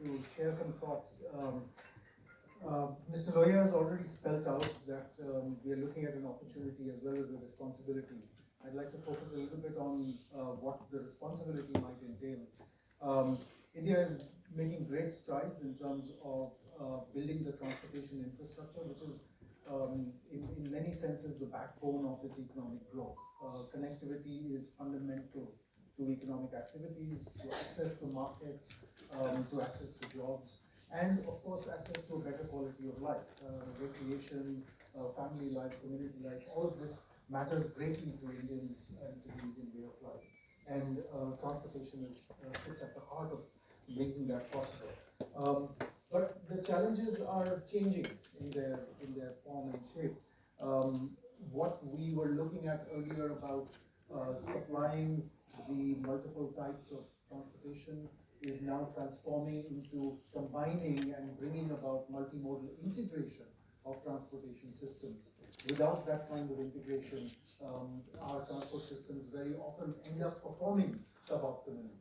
to share some thoughts. Mr. Loya has already spelled out that we are looking at an opportunity as well as a responsibility. I'd like to focus a little bit on what the responsibility might entail. India is making great strides in terms of building the transportation infrastructure, which is in many senses the backbone of its economic growth. Connectivity is fundamental to economic activities, to access to markets, to access to jobs, and of course access to a better quality of life, recreation, family life, community life. All of this matters greatly to Indians and to the Indian way of life. And transportation sits at the heart of making that possible. But the challenges are changing in their form and shape. What we were looking at earlier about supplying the multiple types of transportation is now transforming into combining and bringing about multimodal integration of transportation systems. Without that kind of integration, our transport systems very often end up performing suboptimally.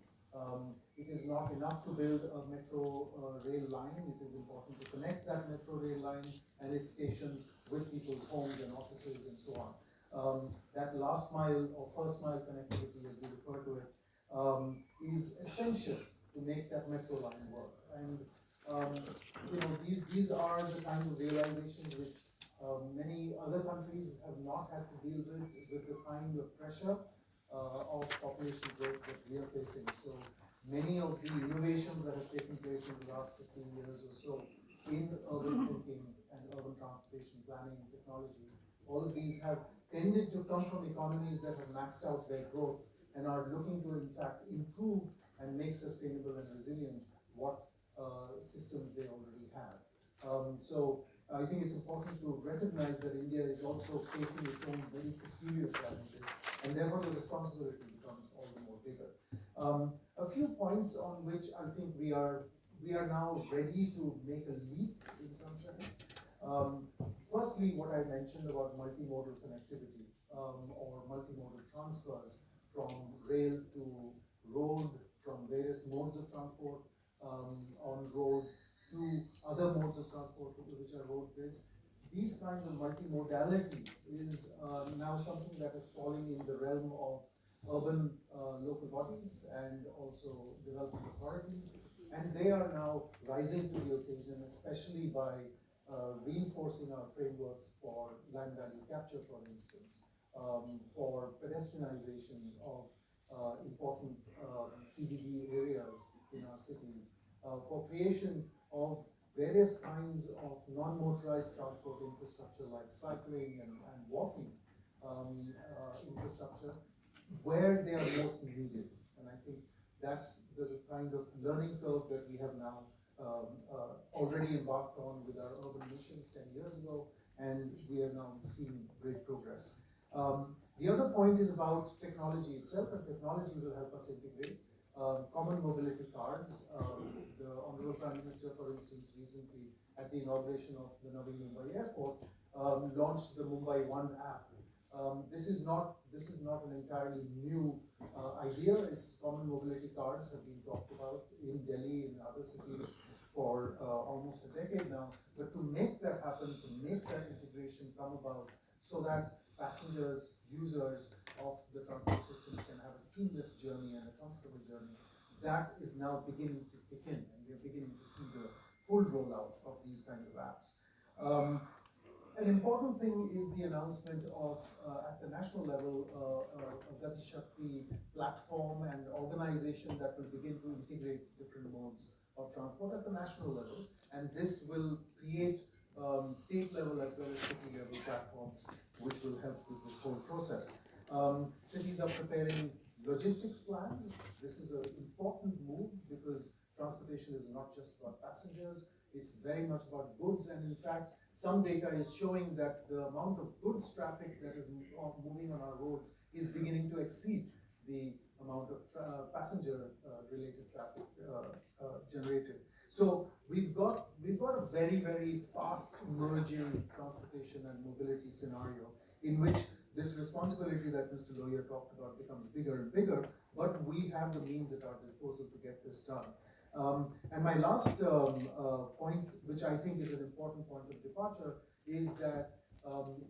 It is not enough to build a metro rail line. It is important to connect that metro rail line and its stations with people's homes and offices and so on. That last mile or first mile connectivity, as we refer to it, is essential to make that metro line work. And these are the kinds of realizations which many other countries have not had to deal with the kind of pressure of population growth that we are facing. So many of the innovations that have taken place in the last 15 years or so in urban thinking and urban transportation planning and technology, all of these have tended to come from economies that have maxed out their growth and are looking to in fact improve and make sustainable and resilient what systems they already have. So I think it's important to recognize that India is also facing its own very peculiar challenges, and therefore the responsibility becomes all the more bigger. A few points on which I think we are now ready to make a leap in some sense. Firstly, what I mentioned about multimodal connectivity or multimodal transfers from rail to road, from various modes of transport on road to other modes of transport which are road-based. These kinds of multimodality is now something that is falling in the realm of urban local bodies and also development authorities, and they are now rising to the occasion, especially by reinforcing our frameworks for land value capture, for instance, for pedestrianization of important CBD areas in our cities, for creation of various kinds of non-motorized transport infrastructure like cycling and walking infrastructure where they are most needed. And I think that's the kind of learning curve that we have now already embarked on with our urban missions 10 years ago, and we are now seeing great progress. The other point is about technology itself, and technology will help us integrate. Common mobility cards. The Honorable Prime Minister, for instance, recently at the inauguration of the Navi Mumbai Airport, launched the Mumbai One app. This is not an entirely new idea. Its common mobility cards have been talked about in Delhi and other cities for almost a decade now. But to make that happen, to make that integration come about, so that passengers, users of the transport systems can have a seamless journey and a comfortable journey, that is now beginning to kick in, and we are beginning to see the full rollout of these kinds of apps. An important thing is the announcement of, at the national level, a Gati Shakti platform and organization that will begin to integrate different modes of transport at the national level, and this will create state level as well as city level platforms which will help with this whole process. Cities are preparing logistics plans. This is an important move because transportation is not just about passengers, it's very much about goods, and in fact some data is showing that the amount of goods traffic that is moving on our roads is beginning to exceed the amount of passenger related traffic generated. So we've got a very, very fast emerging transportation and mobility scenario in which this responsibility that Mr. Loya talked about becomes bigger and bigger, but we have the means at our disposal to get this done. And my last point, which I think is an important point of departure, is that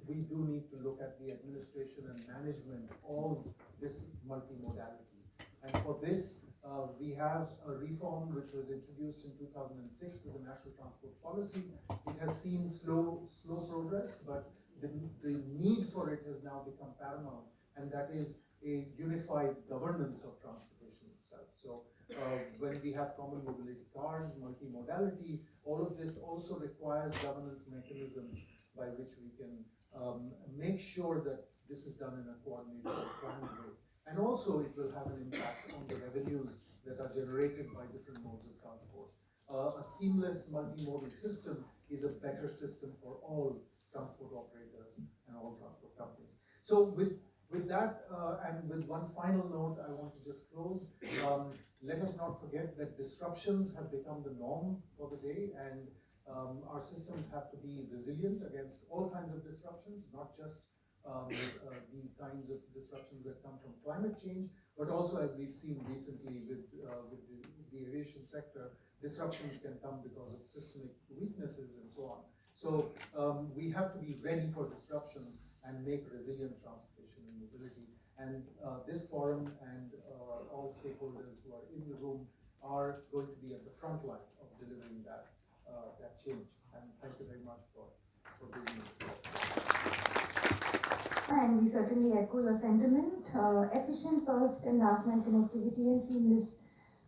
we do need to look at the administration and management of this multimodality. And for this, we have a reform which was introduced in 2006 with the National Transport Policy. It has seen slow progress, but the need for it has now become paramount, and that is a unified governance of transportation itself. So when we have common mobility cards, multimodality, all of this also requires governance mechanisms by which we can make sure that this is done in a coordinated and planned way. And also it will have an impact on the revenues that are generated by different modes of transport. A seamless multimodal system is a better system for all transport operators and all transport companies. So with that, and with one final note, I want to just close. Let us not forget that disruptions have become the norm for the day, and our systems have to be resilient against all kinds of disruptions, not just the kinds of disruptions that come from climate change, but also, as we've seen recently with the aviation sector, disruptions can come because of systemic weaknesses and so on. So we have to be ready for disruptions and make resilient transportation and mobility. And this forum and all stakeholders who are in the room are going to be at the front line of delivering that change. And thank you very much for bringing this up. And we certainly echo your sentiment. Efficient first and last mile connectivity and seamless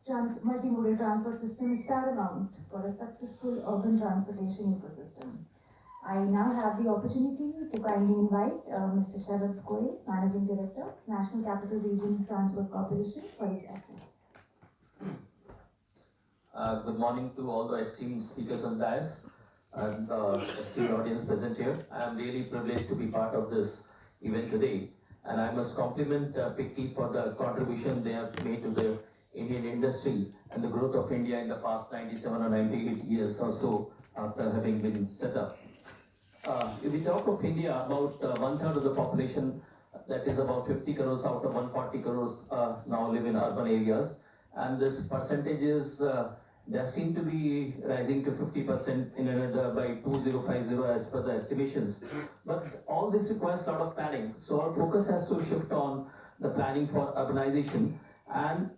multimodal transport system is paramount for a successful urban transportation ecosystem. I now have the opportunity to kindly invite Mr. Sharad Koi, Managing Director, National Capital Region Transport Corporation, for his address. Good morning to all the esteemed speakers on dais and esteemed audience present here. I am really privileged to be part of this event today, and I must compliment Ficci for the contribution they have made to the Indian industry and the growth of India in the past 97 or 98 years or so after having been set up. If we talk of India, about 1/3 of the population, that is about 50 crores out of 140 crores now live in urban areas, and this percentage is there seem to be rising to 50% in another by 2050 as per the estimations. But all this requires a lot of planning. So our focus has to shift on the planning for urbanization. And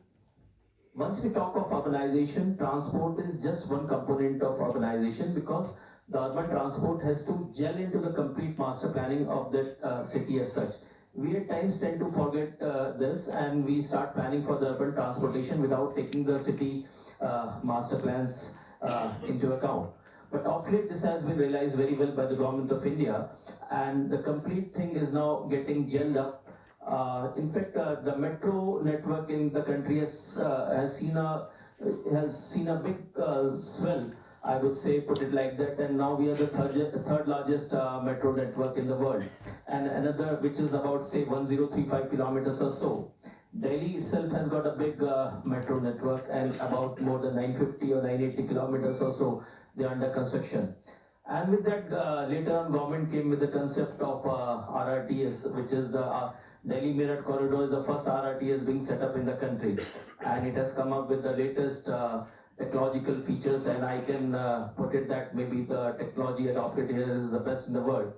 once we talk of urbanization, transport is just one component of urbanization, because the urban transport has to gel into the complete master planning of that city as such. We at times tend to forget this, and we start planning for the urban transportation without taking the city master plans into account. But of late this has been realized very well by the government of India, and the complete thing is now getting gelled up. In fact, the metro network in the country has seen a big swell, I would say, put it like that, and now we are the third largest metro network in the world, and another which is about, say, 1035 kilometers or so. Delhi itself has got a big metro network, and about more than 950 or 980 kilometers or so they are under construction. And with that, later on, government came with the concept of RRTS, which is the Delhi Meerut corridor, is the first RRTS being set up in the country, and it has come up with the latest technological features, and I can put it that maybe the technology adopted here is the best in the world.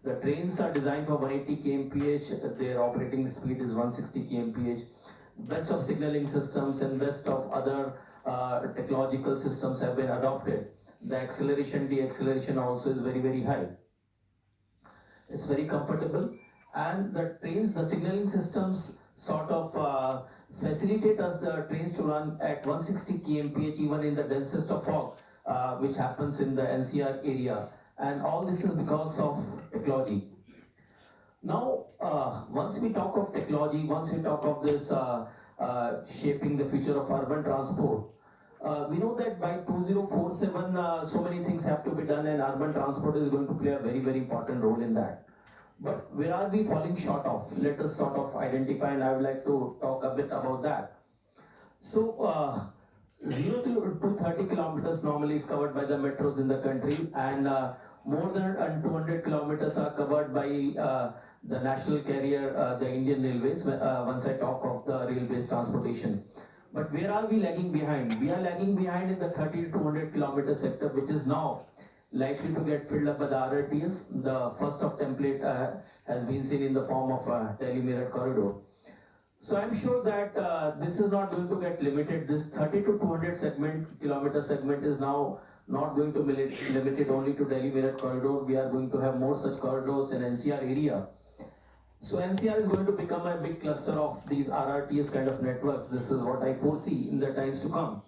The trains are designed for 180 kmph, their operating speed is 160 kmph. Best of signaling systems and best of other technological systems have been adopted. The acceleration, deceleration also is very, very high. It's very comfortable, and the trains, the signaling systems sort of facilitate us the trains to run at 160 kmph even in the densest of fog, which happens in the NCR area. And all this is because of technology. Now, once we talk of technology, once we talk of this shaping the future of urban transport, we know that by 2047, so many things have to be done, and urban transport is going to play a very, very important role in that. But where are we falling short of? Let us sort of identify, and I would like to talk a bit about that. So, 0 to 230 kilometers normally is covered by the metros in the country, and more than 200 kilometers are covered by the national carrier, the Indian Railways, once I talk of the rail-based transportation. But where are we lagging behind? We are lagging behind in the 30 to 200 kilometer sector, which is now likely to get filled up by the RRTS. The first of template has been seen in the form of a telemirror corridor. So I'm sure that this is not going to get limited. This 30 to 200 kilometer segment is now not going to be limited only to Delhi Meerut corridor. We are going to have more such corridors in NCR area. So NCR is going to become a big cluster of these RRTS kind of networks. This is what I foresee in the times to come.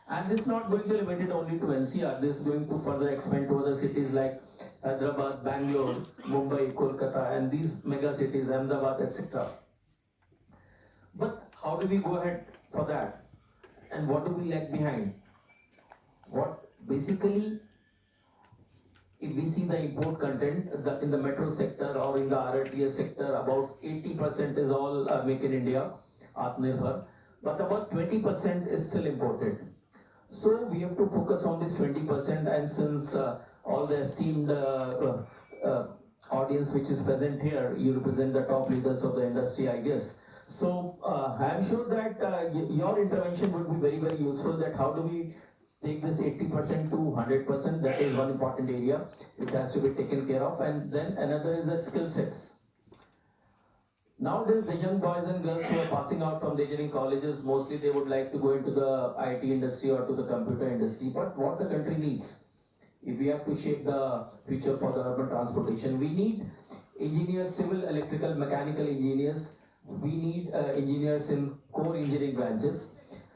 And this is not going to be limited only to NCR. This is going to further expand to other cities like Hyderabad, Bangalore, Mumbai, Kolkata, and these mega cities, Ahmedabad, etc. But how do we go ahead for that? And what do we lag behind? What basically, if we see the import content in the metro sector or in the RRTS sector, about 80% is all make in India, Atmanirbhar, but about 20% is still imported. So we have to focus on this 20%, and since all the esteemed audience which is present here, you represent the top leaders of the industry, I guess. So I am sure that your intervention would be very, very useful. That how do we take this 80% to 100%? That is one important area which has to be taken care of. And then another is the skill sets. Nowadays, the young boys and girls who are passing out from the engineering colleges, mostly they would like to go into the IT industry or to the computer industry. But what the country needs, if we have to shape the future for the urban transportation, we need engineers, civil, electrical, mechanical engineers. We need engineers in core engineering branches.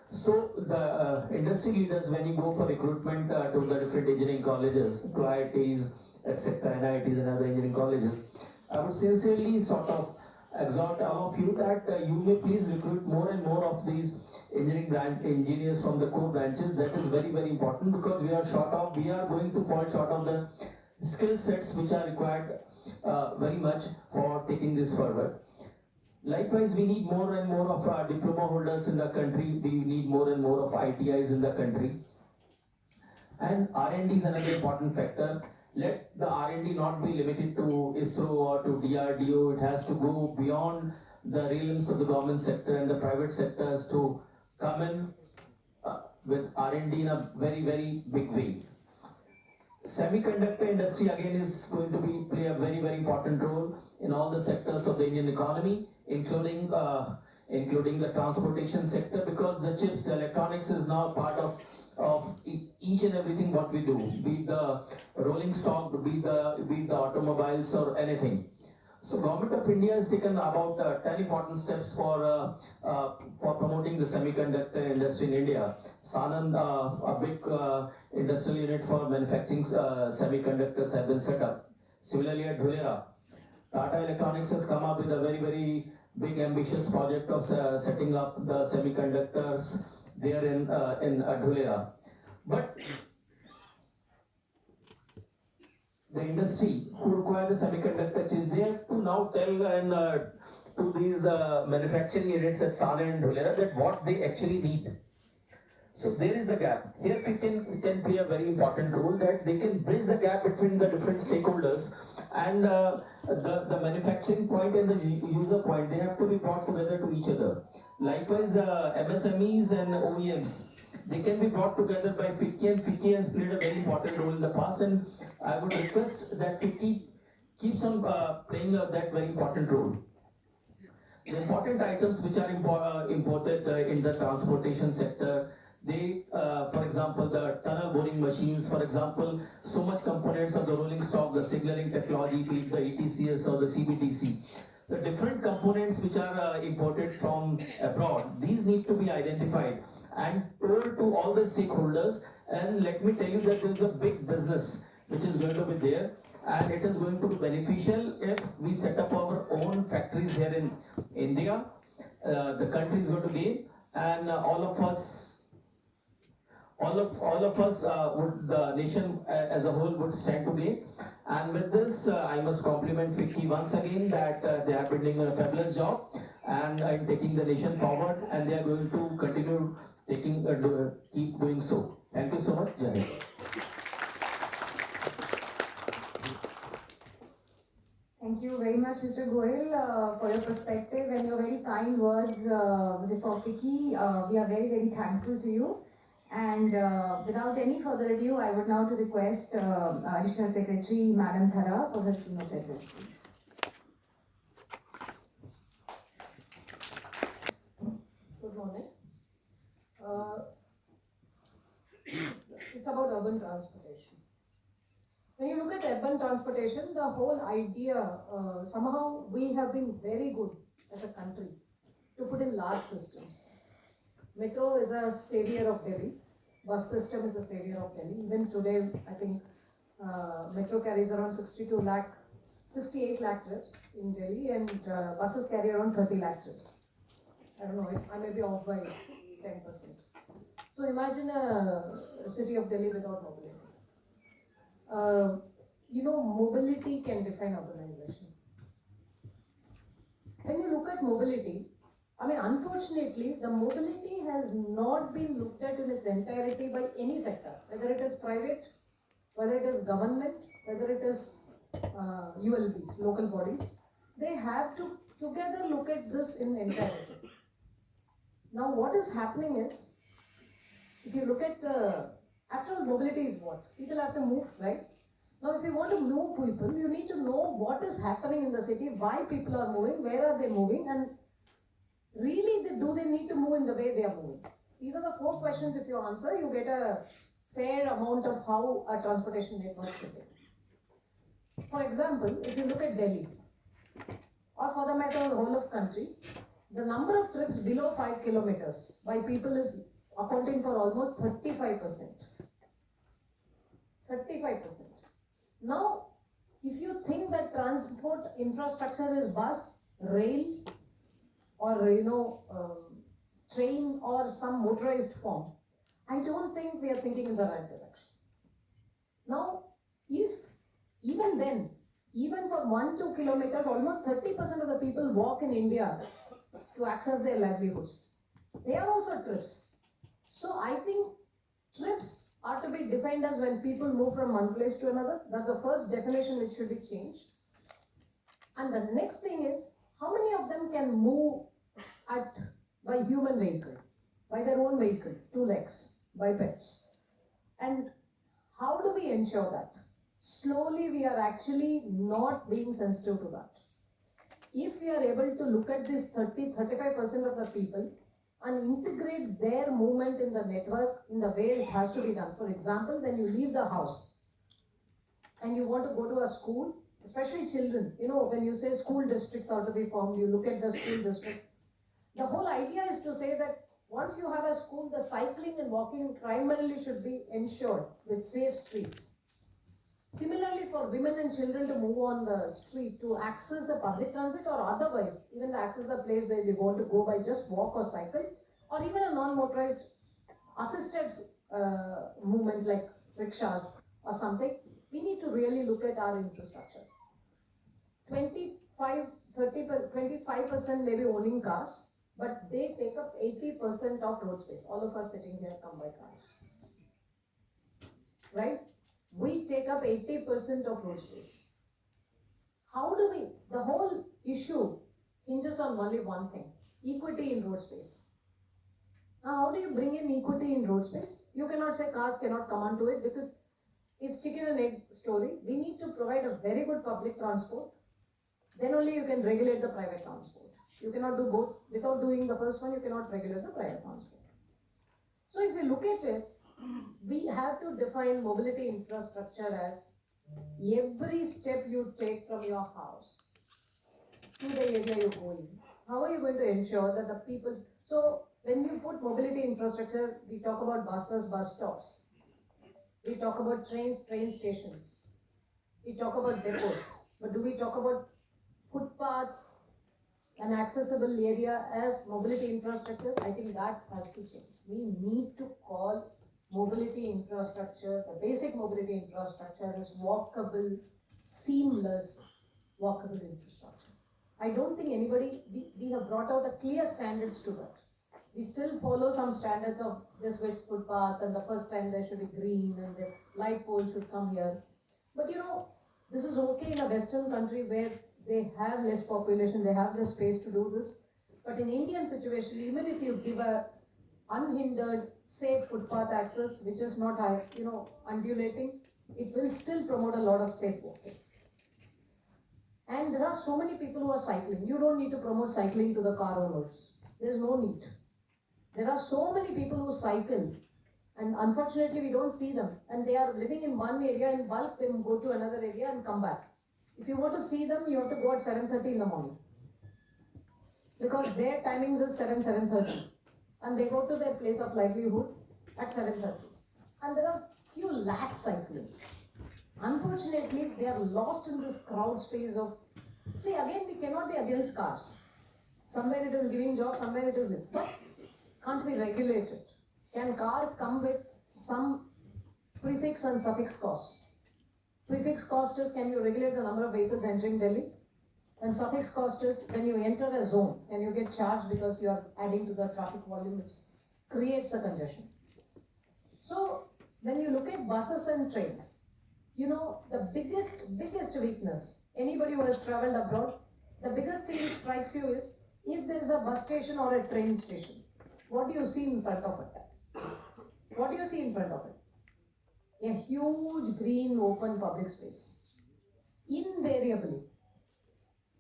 So the industry leaders, when you go for recruitment to the different engineering colleges, to IITs, etc., NITs and other engineering colleges, I would sincerely sort of exhort all of you that you may please recruit more and more of these engineers from the core branches. That is very, very important, because we are going to fall short of the skill sets which are required very much for taking this forward. Likewise, we need more and more of diploma holders in the country. We need more and more of ITIs in the country. And R&D is another important factor. Let the R&D not be limited to ISRO or to DRDO. It has to go beyond the realms of the government sector and the private sectors to come in with R&D in a very, very big way. Semiconductor industry again is going to play a very, very important role in all the sectors of the Indian economy, including the transportation sector, because the chips, the electronics is now part of each and everything what we do, be it the rolling stock, be it the automobiles or anything. So Government of India has taken about 10 important steps for promoting the semiconductor industry in India. Sanand, a big industrial unit for manufacturing semiconductors, have been set up. Similarly at Dhulera, Tata Electronics has come up with a very, very big ambitious project of setting up the semiconductors there in Dhulera. But the industry who require the semiconductor chips, they have to now tell to these manufacturing units at Sanand and Dhulera that what they actually need. So there is a gap. Here we can play a very important role, that they can bridge the gap between the different stakeholders, and the manufacturing point and the user point, they have to be brought together to each other. Likewise, MSMEs and OEMs, they can be brought together by Ficci, and Ficci has played a very important role in the past, and I would request that Ficci keeps on playing that very important role. The important items which are imported in the transportation sector, they, for example, the tunnel boring machines, for example, so much components of the rolling stock, the signaling technology, be it the ETCS or the CBTC. The different components which are imported from abroad, these need to be identified and told to all the stakeholders. And let me tell you that there is a big business which is going to be there, and it is going to be beneficial if we set up our own factories here in India. The country is going to gain, and all of us, the nation as a whole would stand to gain. And with this, I must compliment Ficci once again that they are building a fabulous job and taking the nation forward, and they are going to continue keep doing so. Thank you so much, Jai Hind. Thank you very much, Mr. Goyal, for your perspective and your very kind words for Ficci. We are very, very thankful to you. And without any further ado, I would now to request Additional Secretary Madam Thara for her keynote address, please. Good morning. It's about urban transportation. When you look at urban transportation, the whole idea, somehow we have been very good as a country to put in large systems. Metro is a savior of Delhi. Bus system is a savior of Delhi. Even today, I think Metro carries around 68 lakh trips in Delhi, and buses carry around 30 lakh trips. I don't know, I may be off by 10%. So imagine a city of Delhi without mobility. Mobility can define urbanization. When you look at mobility, unfortunately, the mobility has not been looked at in its entirety by any sector, whether it is private, whether it is government, whether it is ULBs, local bodies. They have to together look at this in entirety. Now, what is happening is, if you look at, after all, mobility is what? People have to move, right? Now, if you want to move people, you need to know what is happening in the city, why people are moving, where are they moving, and really, do they need to move in the way they are moving? These are the 4 questions. If you answer, you get a fair amount of how a transportation network should be. For example, if you look at Delhi, or for the matter of the whole of country, the number of trips below 5 kilometers by people is accounting for almost 35%. 35%. Now, if you think that transport infrastructure is bus, rail, or train or some motorized form, I don't think we are thinking in the right direction. Now, if even then, even for 1-2 kilometers, almost 30% of the people walk in India to access their livelihoods. They are also trips. So I think trips are to be defined as when people move from one place to another. That's the first definition which should be changed. And the next thing is, how many of them can move by human vehicle, by their own vehicle, 2 legs, by pets? And how do we ensure that? Slowly we are actually not being sensitive to that. If we are able to look at this 30-35% of the people and integrate their movement in the network in the way it has to be done. For example, when you leave the house and you want to go to a school, especially children, when you say school districts are to be formed, you look at the school district. The whole idea is to say that once you have a school, the cycling and walking primarily should be ensured with safe streets. Similarly, for women and children to move on the street to access a public transit or otherwise, even to access the place where they want to go by just walk or cycle, or even a non-motorized assisted movement like rickshaws or something, we need to really look at our infrastructure. 25% maybe owning cars, but they take up 80% of road space. All of us sitting here come by cars, right? We take up 80% of road space. How do we, the whole issue hinges on only one thing, equity in road space. Now, how do you bring in equity in road space? You cannot say cars cannot come onto it because it's chicken and egg story. We need to provide a very good public transport. Then only you can regulate the private transport. You cannot do both. Without doing the first one, you cannot regulate the private transport. So if you look at it, we have to define mobility infrastructure as every step you take from your house to the area you go in. How are you going to ensure that the people... So when you put mobility infrastructure, we talk about buses, bus stops. We talk about trains, train stations. We talk about depots. But do we talk about footpaths and accessible area as mobility infrastructure? I think that has to change. We need to call mobility infrastructure, the basic mobility infrastructure is walkable, seamless, walkable infrastructure. I don't think anybody, we have brought out a clear standards to that. We still follow some standards of this width footpath and the first time there should be green and the light pole should come here. But this is okay in a Western country where they have less population, they have the space to do this. But in Indian situation, even if you give a unhindered, safe footpath access, which is not high, undulating, it will still promote a lot of safe walking. And there are so many people who are cycling. You don't need to promote cycling to the car owners. There's no need. There are so many people who cycle, and unfortunately we don't see them. And they are living in one area in bulk, they go to another area and come back. If you want to see them, you have to go at 7:30 in the morning. Because their timings is 7:30. And they go to their place of livelihood at 7:30. And there are few lakhs cycling. Unfortunately, they are lost in this crowd space of, see, again, we cannot be against cars. Somewhere it is giving jobs, somewhere it isn't. But can't we regulate it? Can car come with some prefix and suffix cost? Prefix cost is, can you regulate the number of vehicles entering Delhi? And suffix cost is, when you enter a zone, can you get charged because you are adding to the traffic volume, which creates a congestion. So, when you look at buses and trains, the biggest weakness, anybody who has traveled abroad, the biggest thing which strikes you is, if there is a bus station or a train station, what do you see in front of it? What do you see in front of it? A huge green open public space. Invariably.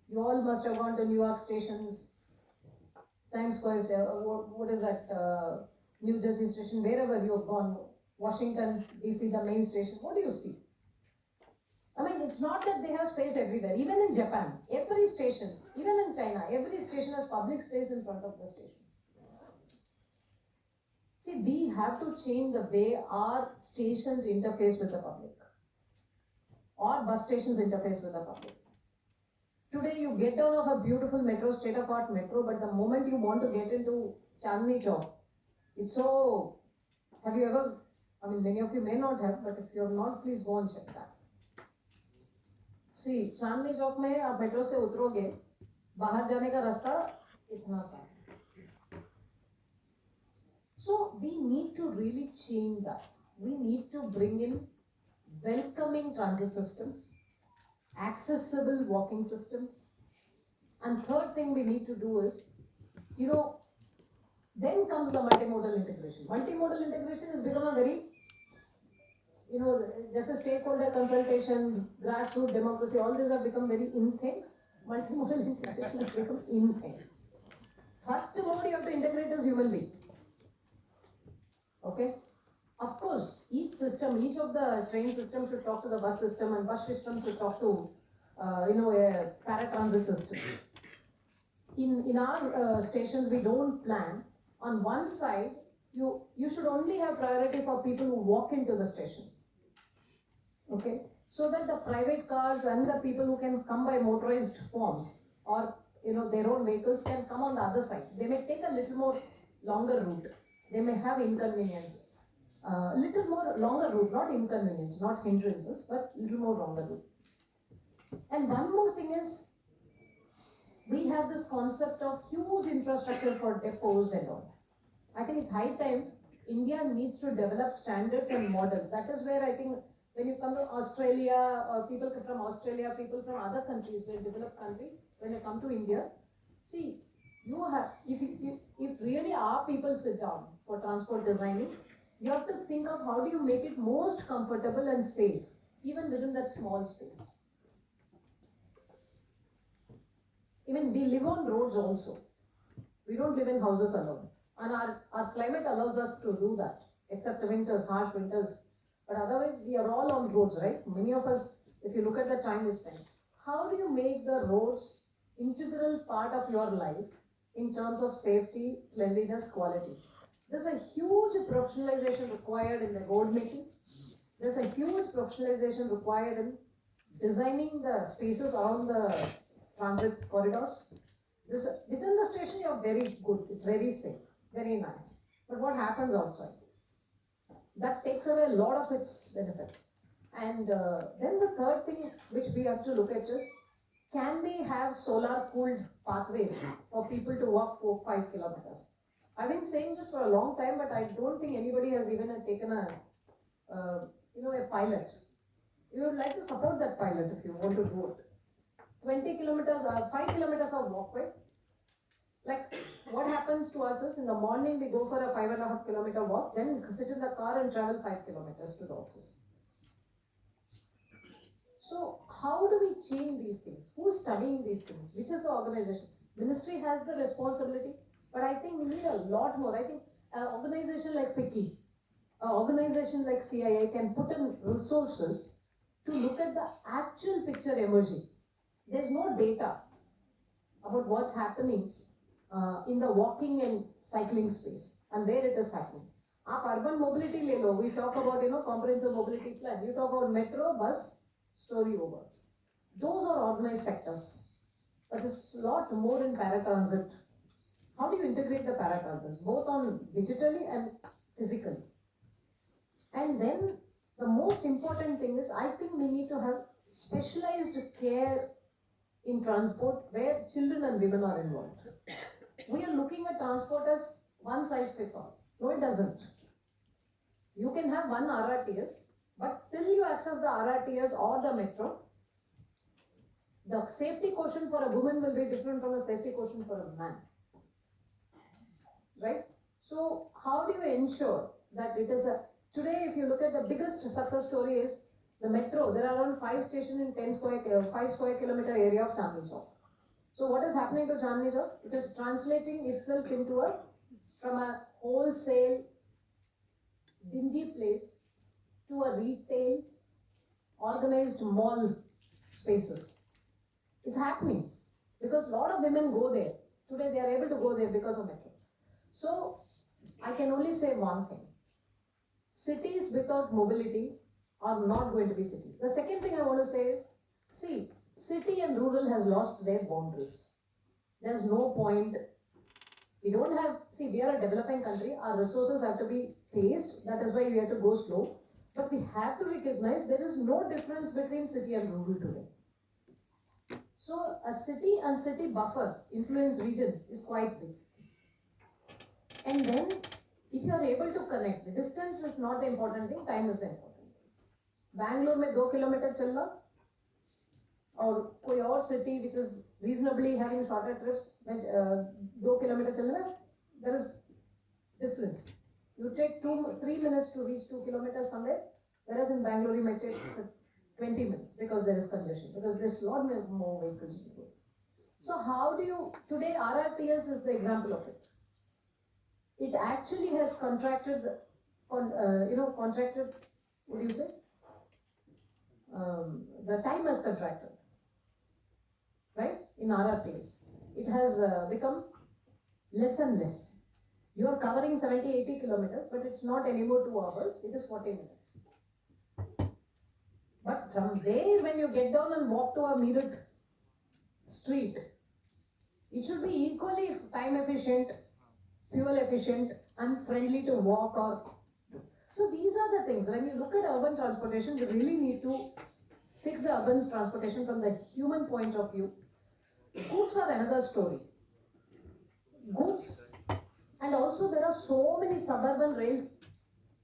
You all must have gone to New York stations, Times Square, what is that, New Jersey station, wherever you have gone, Washington, DC, the main station, what do you see? I mean, it's not that they have space everywhere. Even in Japan, every station, even in China, every station has public space in front of the stations. See, we have to change the way our stations interface with the public, or bus stations interface with the public. Today, you get down of a beautiful metro, state-of-art metro, but the moment you want to get into Chandni Chowk, it's so, have you ever, I mean, many of you may not have, but if you have not, please go and check that. See, Chandni Chowk में आप metro से उतरोगे, बाहर जाने का रास्ता इतना सा. So we need to really change that. We need to bring in welcoming transit systems, accessible walking systems, and third thing we need to do is, then comes the multimodal integration. Multimodal integration has become a very, just a stakeholder consultation, grassroots democracy, all these have become very in things. Multimodal integration has become in thing. First mode you have to integrate is human being. Okay? Of course, each of the train systems should talk to the bus system, and bus system should talk to, a paratransit system. In our stations, we don't plan. On one side, you should only have priority for people who walk into the station. Okay? So that the private cars and the people who can come by motorized forms or their own vehicles can come on the other side. They may take a little more longer route. They may have inconvenience. Little more longer route, not inconvenience, not hindrances, but little more longer route. And one more thing is, we have this concept of huge infrastructure for depots and all. I think it's high time India needs to develop standards and models. That is where I think when you come to Australia, or people from Australia, people from other countries, very developed countries, when you come to India, see, you have, if really our people sit down for transport designing, you have to think of how do you make it most comfortable and safe, even within that small space. Even we live on roads also. We don't live in houses alone. And our climate allows us to do that, except winters, harsh winters. But otherwise, we are all on roads, right? Many of us, if you look at the time we spend, how do you make the roads integral part of your life in terms of safety, cleanliness, quality? There's a huge professionalization required in the road making. There's a huge professionalization required in designing the spaces around the transit corridors. Within the station, you're very good. It's very safe, very nice. But what happens outside? That takes away a lot of its benefits. And then the third thing which we have to look at is, can we have solar cooled pathways for people to walk 4-5 kilometers? I've been saying this for a long time, but I don't think anybody has even taken a pilot. We would like to support that pilot if you want to do it. 20 kilometers or 5 kilometers of walkway. Like what happens to us is in the morning we go for a 5.5 kilometer walk, then sit in the car and travel 5 kilometers to the office. So how do we change these things? Who's studying these things? Which is the organization? Ministry has the responsibility, but I think we need a lot more. I think an organization like Ficci, an organization like CIA can put in resources to look at the actual picture emerging. There's no data about what's happening in the walking and cycling space and where it is happening. Up urban mobility le lo, we talk about comprehensive mobility plan. You talk about metro, bus, story over. Those are organized sectors. But there's a lot more in paratransit. How do you integrate the paratransit? Both on digitally and physically. And then the most important thing is I think we need to have specialized care in transport where children and women are involved. We are looking at transport as one size fits all. No, it doesn't. You can have one RRTS, but till you access the RRTS or the metro, the safety quotient for a woman will be different from a safety quotient for a man. Right? So how do you ensure that it is a... Today, if you look at the biggest success story is the metro. There are around 5 stations in 5 square kilometer area of Chandni Chowk. So what is happening to Chandni Chowk? It is translating itself into from a wholesale dingy place to a retail organized mall spaces. It's happening because a lot of women go there. Today they are able to go there because of metro. So I can only say one thing. Cities without mobility are not going to be cities. The second thing I want to say is, see, city and rural has lost their boundaries. There's no point. We don't have, see, we are a developing country. Our resources have to be phased. That is why we have to go slow. But we have to recognize there is no difference between city and rural today. So a city and city buffer influence region is quite big. And then if you are able to connect, the distance is not the important thing, time is the important thing. Bangalore में 2 kilometer चलना और कोई और city which is reasonably having shorter trips में 2 kilometer चलने में, there is difference. You take 3 minutes to reach 2 kilometers somewhere, whereas in Bangalore you might take 20 minutes because there is congestion, because there's a lot more vehicles to go. So how do you, today RRTS is the example of it. It actually has contracted, contracted, what do you say? The time has contracted, right? In RRTS. It has become less and less. You are covering 70-80 kilometers, but it's not anymore 2 hours, it is 40 minutes. But from there, when you get down and walk to a metered street, it should be equally time efficient, fuel efficient, and friendly to walk or... So these are the things. When you look at urban transportation, you really need to fix the urban transportation from the human point of view. Goods are another story. Goods, and also there are so many suburban rails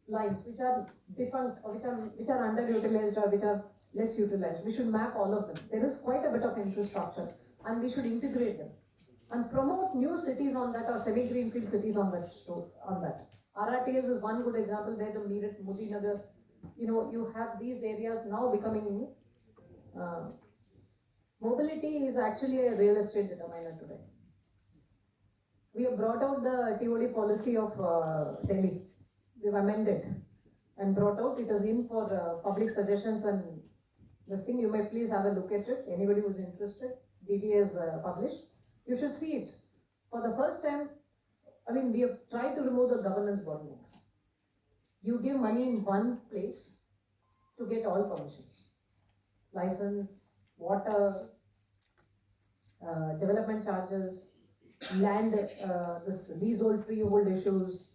lines which are defunct or which are underutilized or which are less utilized. We should map all of them. There is quite a bit of infrastructure and we should integrate them and promote new cities on that or semi-greenfield cities on that. RRTS is one good example where the Meerut, Mudinagar, you have these areas now becoming mobility is actually a real estate determiner today. We have brought out the TOD policy of Delhi. We've amended and brought out. It is in for public suggestions and this thing. You may please have a look at it. Anybody who's interested, DD is published. You should see it. For the first time, we have tried to remove the governance bottlenecks. You give money in one place to get all permissions. License, water, development charges, land, this leasehold, freehold issues,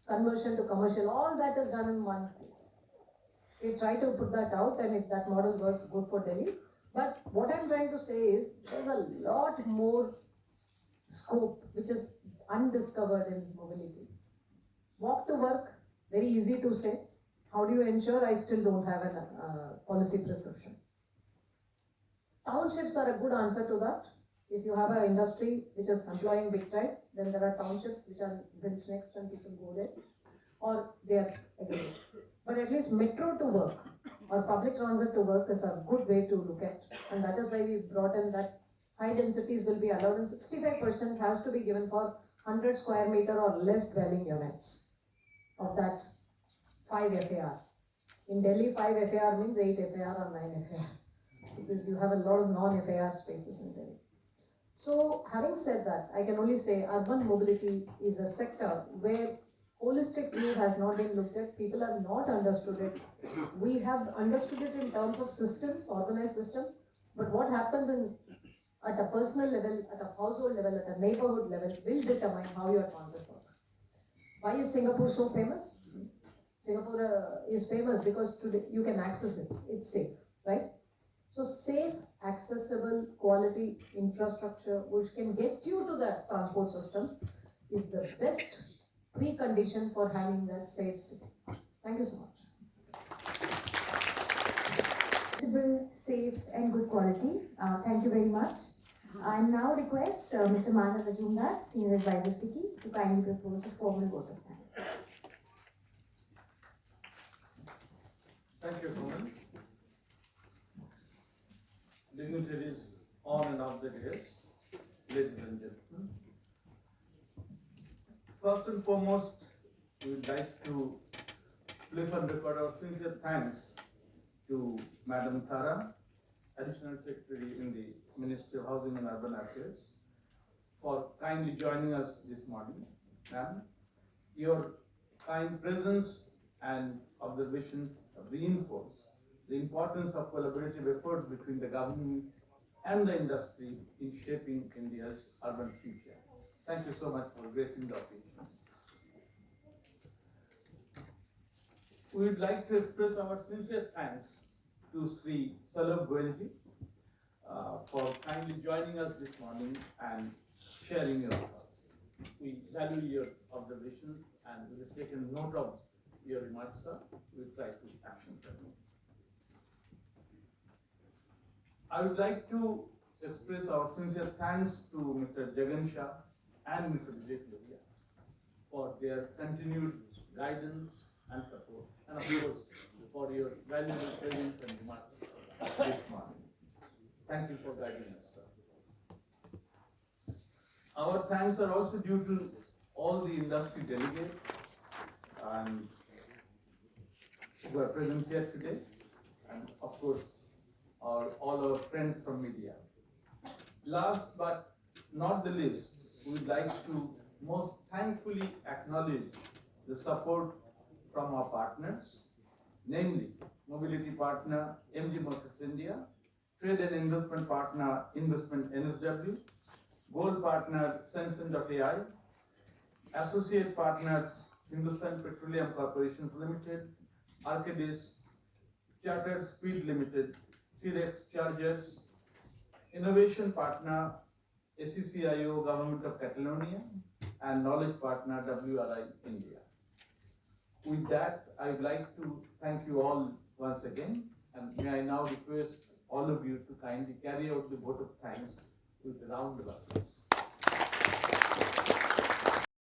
conversion to commercial, all that is done in one place. We try to put that out, and if that model works, good for Delhi. But what I'm trying to say is, there's a lot more scope which is undiscovered in mobility. Walk to work, very easy to say. How do you ensure? I still don't have a policy prescription. Townships are a good answer to that. If you have an industry which is employing big time, then there are townships which are built next and people go there, or they are agreed. But at least metro to work or public transit to work is a good way to look at, and that is why we brought in that high densities will be allowed, and 65% has to be given for 100 square meter or less dwelling units of that 5 FAR. In Delhi, 5 FAR means 8 FAR or 9 FAR, because you have a lot of non-FAR spaces in Delhi. So having said that, I can only say urban mobility is a sector where holistic view has not been looked at. People have not understood it. We have understood it in terms of systems, organized systems, but what happens at a personal level, at a household level, at a neighborhood level will determine how your transit works. Why is Singapore so famous? Singapore is famous because today you can access it. It's safe, right? So safe, accessible, quality infrastructure which can get you to the transport systems is the best precondition for having a safe city. Thank you so much. Accessible, safe and good quality. Thank you very much. I now request Mr. Manav Majumdar, Senior Advisor Ficci, to kindly propose a formal vote of thanks. Thank you, Komal. Dignitaries on and off the dais, ladies and gentlemen. First and foremost, we would like to place on record our sincere thanks to Madam Thara, Additional Secretary in the Ministry of Housing and Urban Affairs, for kindly joining us this morning. Ma'am, your kind presence and observations reinforce the importance of collaborative effort between the government and the industry in shaping India's urban future. Thank you so much for gracing the occasion. We would like to express our sincere thanks to Sri Salav Goelji for kindly joining us this morning and sharing your thoughts. We value your observations and we have taken note of your remarks, sir. We will try to action them. I would like to express our sincere thanks to Mr. Jagan Shah and Mr. Vijay Lohiya for their continued guidance and support, and of course for your valuable presence and remarks this morning. Thank you for guiding us, sir. Our thanks are also due to all the industry delegates and who are present here today, and of course all our friends from media. Last but not the least, we would like to most thankfully acknowledge the support from our partners, namely Mobility Partner MG Motors India, Trade and Investment Partner Investment NSW, Gold Partner Sensen.ai, Associate Partners Hindustan Petroleum Corporation Limited, Arcadis, Chartered Speed Limited, T-Rex Chargers, Innovation Partner ACCIO Government of Catalonia, and Knowledge Partner WRI India. With that, I would like to thank you all once again, and may I now request all of you to kindly carry out the vote of thanks with a round of applause.